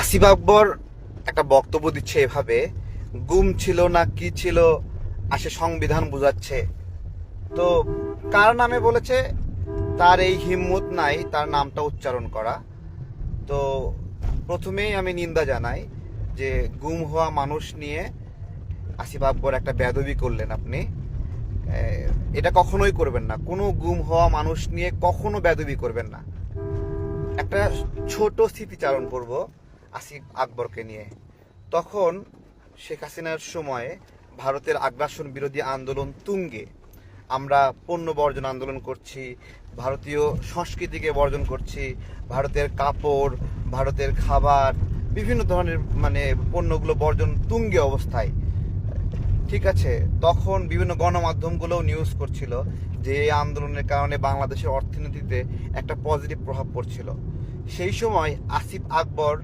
আসিফ আকবর একটা বক্তব্য দিচ্ছে এভাবে, গুম ছিল না কি ছিল, আসে সংবিধান বুঝাচ্ছে। তো কার নামে বলেছে, তার এই হিম্মত নাই তার নামটা উচ্চারণ করা। তো প্রথমেই আমি নিন্দা জানাই যে গুম হওয়া মানুষ নিয়ে আসিফ আকবর একটা বেয়াদবি করলেন আপনি। এটা কখনোই করবেন না, কোনো গুম হওয়া মানুষ নিয়ে কখনো বেয়াদবি করবেন না। একটা ছোট স্মৃতিচারণ করব আসিফ আকবরকে নিয়ে। তখন শেখ হাসিনার সময়ে ভারতের আগ্রাসন বিরোধী আন্দোলন তুঙ্গে, আমরা পণ্য বর্জন আন্দোলন করছি, ভারতীয় সংস্কৃতিকে বর্জন করছি, ভারতের কাপড়, ভারতের খাবার, বিভিন্ন ধরনের পণ্যগুলো বর্জন তুঙ্গে অবস্থায়। ঠিক আছে, তখন বিভিন্ন গণমাধ্যমগুলোও নিউজ করছিল যে এই আন্দোলনের কারণে বাংলাদেশের অর্থনীতিতে একটা পজিটিভ প্রভাব পড়ছিল। সেই সময় আসিফ আকবর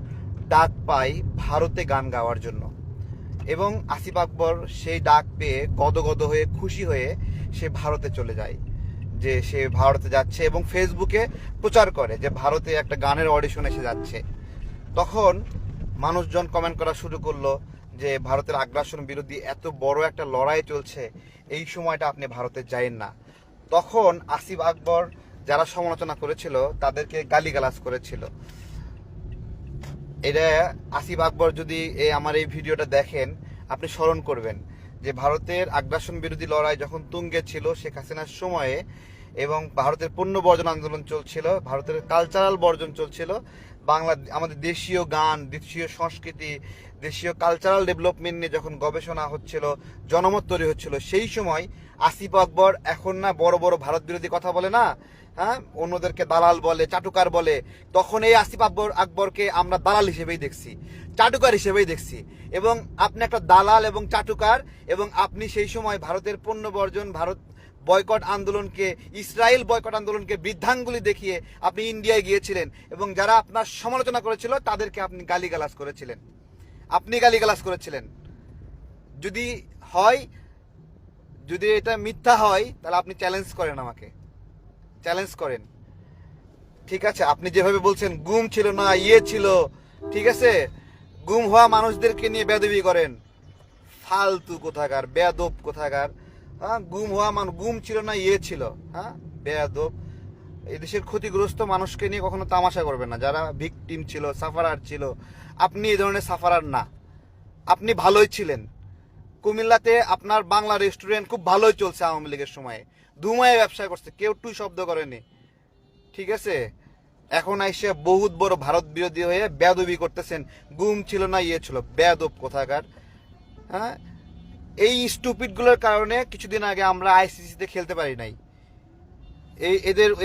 ডাক পায় ভারতে গান গাওয়ার জন্য, এবং আসিফ আকবর সেই ডাক পেয়ে গদগদ হয়ে খুশি হয়ে সে ভারতে চলে যায়, যে সে ভারতে যাচ্ছে, এবং ফেসবুকে প্রচার করে যে ভারতে একটা গানের অডিশন এসে যাচ্ছে। তখন মানুষজন কমেন্ট করা শুরু করলো যে ভারতের আগ্রাসন বিরোধী এত বড় একটা লড়াই চলছে, এই সময়টা আপনি ভারতে যাইন না। তখন আসিফ আকবর যারা সমালোচনা করেছিল তাদেরকে গালিগালাজ করেছিল। এটা আসিফ আকবর যদি আমার এই ভিডিওটা দেখেন, আপনি স্মরণ করবেন যে ভারতের আগ্রাসন বিরোধী লড়াই যখন তুঙ্গে ছিল শেখ হাসিনার সময়ে, এবং ভারতের পণ্য বর্জন আন্দোলন চলছিল, ভারতের কালচারাল বর্জন চলছিল, আমাদের দেশীয় গান, দেশীয় সংস্কৃতি, দেশীয় কালচারাল ডেভেলপমেন্ট নিয়ে যখন গবেষণা হচ্ছিল, জনমত তৈরি হচ্ছিল, সেই সময় আসিফ আকবর এখন না বড় বড় ভারত বিরোধী কথা বলে না, হ্যাঁ, অন্যদেরকে দালাল বলে, চাটুকার বলে, তখন এই আসিফ আকবরকে আমরা দালাল হিসেবেই দেখছি, চাটুকার হিসেবেই দেখছি। এবং আপনি একটা দালাল এবং চাটুকার, এবং আপনি সেই সময় ভারতের পণ্য বর্জন, ভারত বয়কট আন্দোলনকে, ইসরায়েল বয়কট আন্দোলনকে বৃদ্ধাঙ্গুলি দেখিয়ে আপনি ইন্ডিয়ায় গিয়েছিলেন, এবং যারা আপনার সমালোচনা করেছিল তাদেরকে আপনি গালিগালাজ করেছিলেন। যদি হয়, যদি এটা মিথ্যা হয়, তাহলে আপনি চ্যালেঞ্জ করেন, আমাকে চ্যালেঞ্জ করেন। ঠিক আছে, আপনি যেভাবে বলছেন গুম ছিল না ছিল, ঠিক আছে, গুম হওয়া মানুষদেরকে নিয়ে বেয়াদবি করেন, ফালতু কোথাকার, বেয়াদব কোথাকার। হ্যাঁ, গুম ছিল না ছিল, হ্যাঁ, বেয়াদব। এই দেশের ক্ষতিগ্রস্ত মানুষকে নিয়ে কখনো তামাশা করবেন না, যারা ভিকটিম ছিল, সাফারার ছিল। আপনি এই ধরনের সাফারার না, আপনি ভালোই ছিলেন। কুমিল্লাতে আপনার বাংলা রেস্টুরেন্ট খুব ভালোই চলছে, আওয়ামী লীগের সময়ে ধুমায় ব্যবসা করছে, কেউ টুই শব্দ করেনি। ঠিক আছে, এখন এসে বহুত বড় ভারত বিরোধী হয়ে বেয়াদবি করতেছেন, গুম ছিল না ছিল, বেয়াদব কোথাকার। হ্যাঁ, এই স্টুপিডগুলোর কারণে কিছুদিন আগে আমরা আইসিসিতে খেলতে পারি নাই,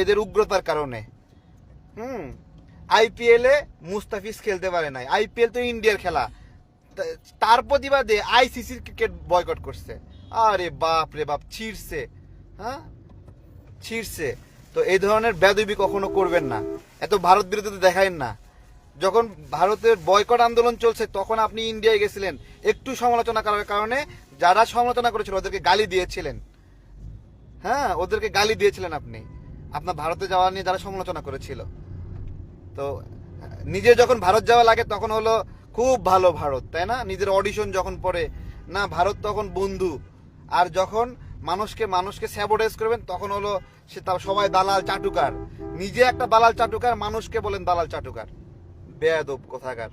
এদের উগ্রতার কারণে। আইপিএল এ মুস্তাফিজ খেলতে পারে নাই, আইপিএল তো ইন্ডিয়ার খেলা, তার প্রতিবাদে আইসিসির ক্রিকেট বয়কট করছে। আরে বাপ রে বাপ, ছিড়ছে, হ্যাঁ ছিড়ছে। তো এই ধরনের বেয়াদবি কখনো করবেন না, এত ভারত বিরোধী দেখায়েন না। যখন ভারতের বয়কট আন্দোলন চলছে তখন আপনি ইন্ডিয়ায় গেছিলেন, একটু সমালোচনা করার কারণে যারা সমালোচনা করেছিল ওদেরকে গালি দিয়েছিলেন। হ্যাঁ, ওদেরকে গালি দিয়েছিলেন আপনি, আপনার ভারতে যাওয়া নিয়ে যারা সমালোচনা করেছিল। তো নিজের যখন ভারত যাওয়া লাগে তখন হলো খুব ভালো ভারত, তাই না? নিজের অডিশন যখন পড়ে না, ভারত তখন বন্ধু। আর যখন মানুষকে স্যাবোটেজ করবেন তখন হলো সে সবাই দালাল চাটুকার। নিজে একটা দালাল চাটুকার, মানুষকে বলেন দালাল চাটুকার, বেয়াদব কোথাকার।